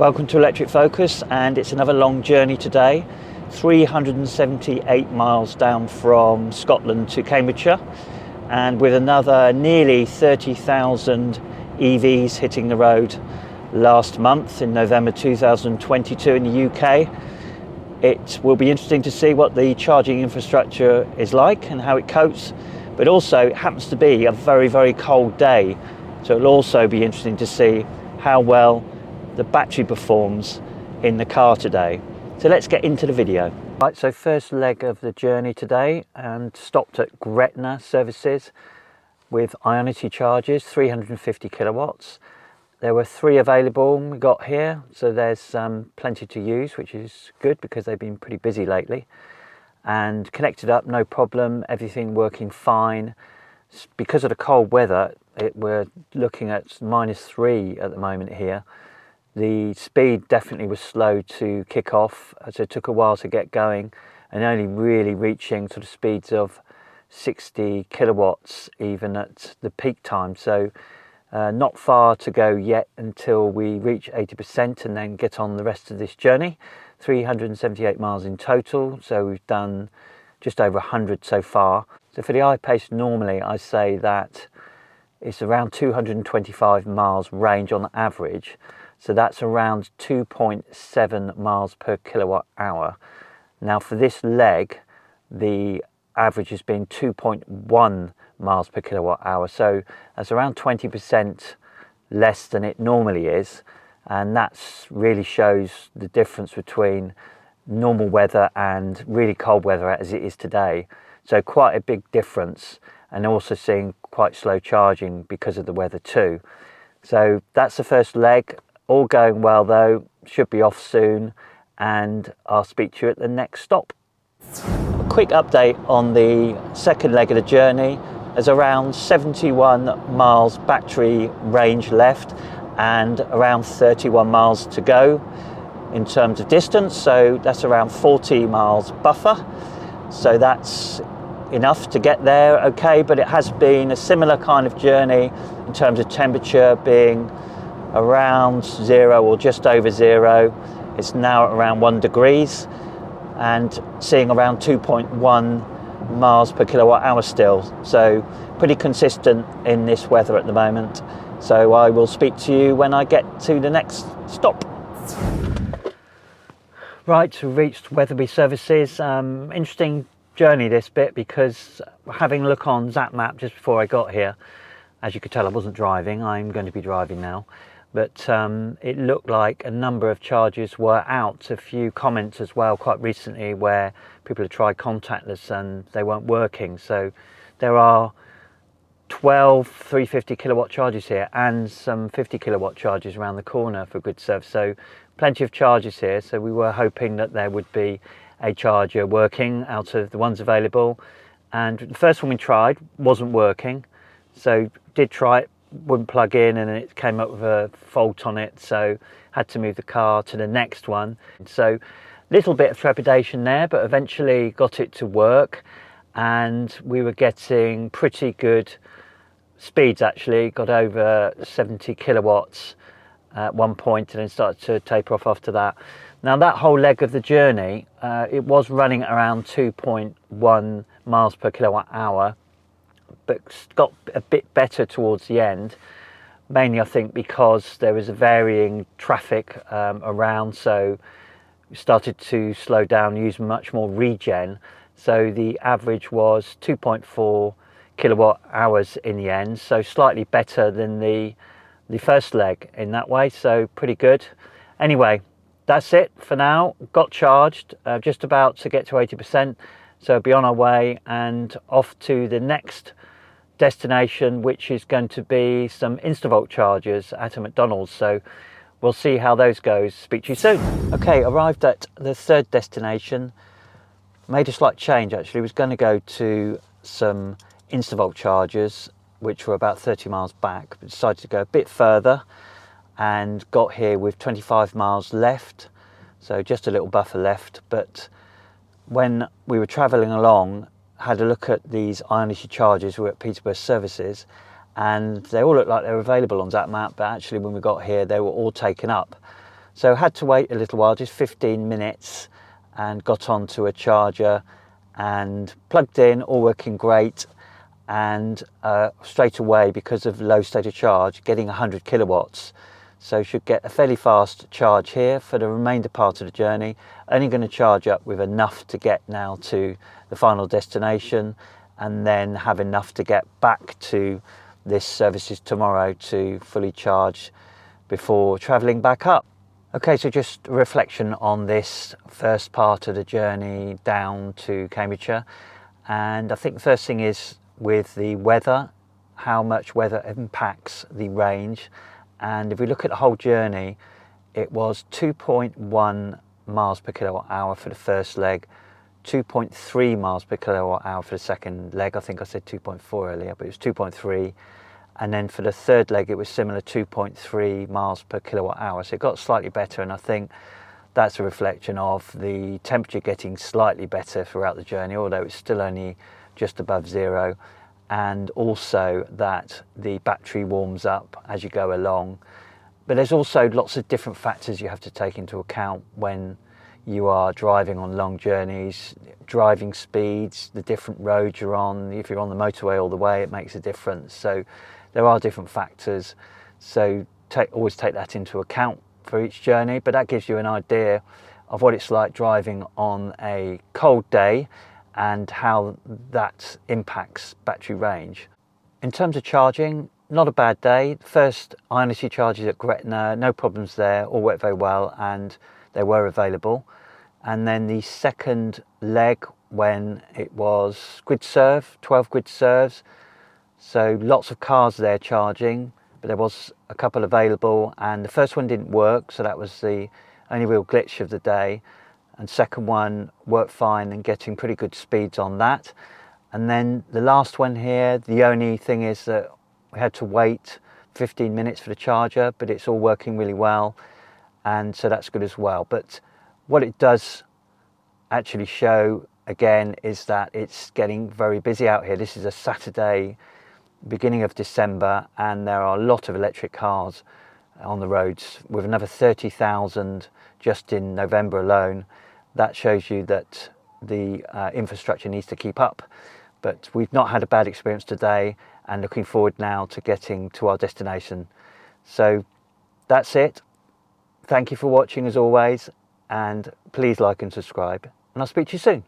Welcome to Electric Focus, and it's another long journey today. 378 miles down from Scotland to Cambridgeshire, and with another nearly 30,000 EVs hitting the road last month in November 2022 in the UK. It will be interesting to see what the charging infrastructure is like and how it copes, but also it happens to be a very, very cold day, so it'll also be interesting to see how well the battery performs in the car today. So let's get into the video. Right, so first leg of the journey today, and stopped at Gretna services with Ionity chargers, 350 kilowatts. There were 3 available we got here, so there's plenty to use, which is good because they've been pretty busy lately. And connected up, no problem, everything working fine. Because of the cold weather, we're looking at -3 at the moment here. The speed definitely was slow to kick off, so it took a while to get going, and only really reaching sort of speeds of 60 kilowatts even at the peak time. So not far to go yet until we reach 80% and then get on the rest of this journey. 378 miles in total, so we've done just over 100 so far. So for the I-Pace, normally I say that it's around 225 miles range on average. So that's around 2.7 miles per kilowatt hour. Now for this leg, the average has been 2.1 miles per kilowatt hour. So that's around 20% less than it normally is. And that really shows the difference between normal weather and really cold weather as it is today. So quite a big difference, and also seeing quite slow charging because of the weather too. So that's the first leg. All going well though, should be off soon, and I'll speak to you at the next stop. A quick update on the second leg of the journey. There's around 71 miles battery range left and around 31 miles to go in terms of distance, so that's around 40 miles buffer. So that's enough to get there okay, but it has been a similar kind of journey in terms of temperature, being around 0 or just over 0. It's now around 1 degrees and seeing around 2.1 miles per kilowatt hour still. So pretty consistent in this weather at the moment. So I will speak to you when I get to the next stop. Right, we've reached Weatherby services. Interesting journey this bit, because having a look on Zap Map just before I got here, as you could tell I wasn't driving, I'm going to be driving now. But it looked like a number of charges were out. A few comments as well quite recently where people have tried contactless and they weren't working. So there are 12 350 kilowatt charges here and some 50 kilowatt charges around the corner for good service. So plenty of charges here. So we were hoping that there would be a charger working out of the ones available. And the first one we tried wasn't working. So did try it, wouldn't plug in, and it came up with a fault on it, so had to move the car to the next one. So little bit of trepidation there, but eventually got it to work, and we were getting pretty good speeds actually. Got over 70 kilowatts at one point and then started to taper off after that. Now that whole leg of the journey, it was running around 2.1 miles per kilowatt hour, but got a bit better towards the end, mainly I think because there was a varying traffic around, so we started to slow down, use much more regen, so the average was 2.4 kilowatt hours in the end, so slightly better than the first leg in that way, so pretty good. Anyway, that's it for now. Got charged, just about to get to 80%, so be on our way and off to the next destination, which is going to be some Instavolt chargers at a McDonald's. So we'll see how those goes. Speak to you soon. Okay, arrived at the third destination. Made a slight change actually. Was going to go to some Instavolt chargers, which were about 30 miles back, but decided to go a bit further and got here with 25 miles left. So just a little buffer left. But when we were traveling along, had a look at these Ionity chargers. We were at Peterborough services, and they all looked like they were available on Zap Map, but actually when we got here they were all taken up. So had to wait a little while, just 15 minutes, and got onto a charger and plugged in, all working great. And straight away, because of low state of charge, getting 100 kilowatts. So should get a fairly fast charge here for the remainder part of the journey. Only going to charge up with enough to get now to the final destination, and then have enough to get back to this services tomorrow to fully charge before travelling back up. Okay, so just a reflection on this first part of the journey down to Cambridgeshire. And I think the first thing is with the weather, how much weather impacts the range. And if we look at the whole journey, it was 2.1 miles per kilowatt hour for the first leg, 2.3 miles per kilowatt hour for the second leg. I think I said 2.4 earlier, but it was 2.3. And then for the third leg, it was similar, 2.3 miles per kilowatt hour. So it got slightly better, and I think that's a reflection of the temperature getting slightly better throughout the journey, although it's still only just above zero. And also that the battery warms up as you go along. But there's also lots of different factors you have to take into account when you are driving on long journeys. Driving speeds, the different roads you're on. If you're on the motorway all the way, it makes a difference. So there are different factors. So always take that into account for each journey. But that gives you an idea of what it's like driving on a cold day and how that impacts battery range. In terms of charging, not a bad day. First Ionity charges at Gretna, no problems there, all worked very well, and they were available. And then the second leg, when it was grid serve, 12 grid serves, so lots of cars there charging, but there was a couple available, and the first one didn't work, so that was the only real glitch of the day. And second one worked fine and getting pretty good speeds on that. And then the last one here, the only thing is that we had to wait 15 minutes for the charger, but it's all working really well, and so that's good as well. But what it does actually show again is that it's getting very busy out here. This is a Saturday, beginning of December, and there are a lot of electric cars on the roads, with another 30,000 just in November alone. That shows you that the infrastructure needs to keep up. But we've not had a bad experience today, and looking forward now to getting to our destination. So that's it. Thank you for watching as always, and please like and subscribe, and I'll speak to you soon.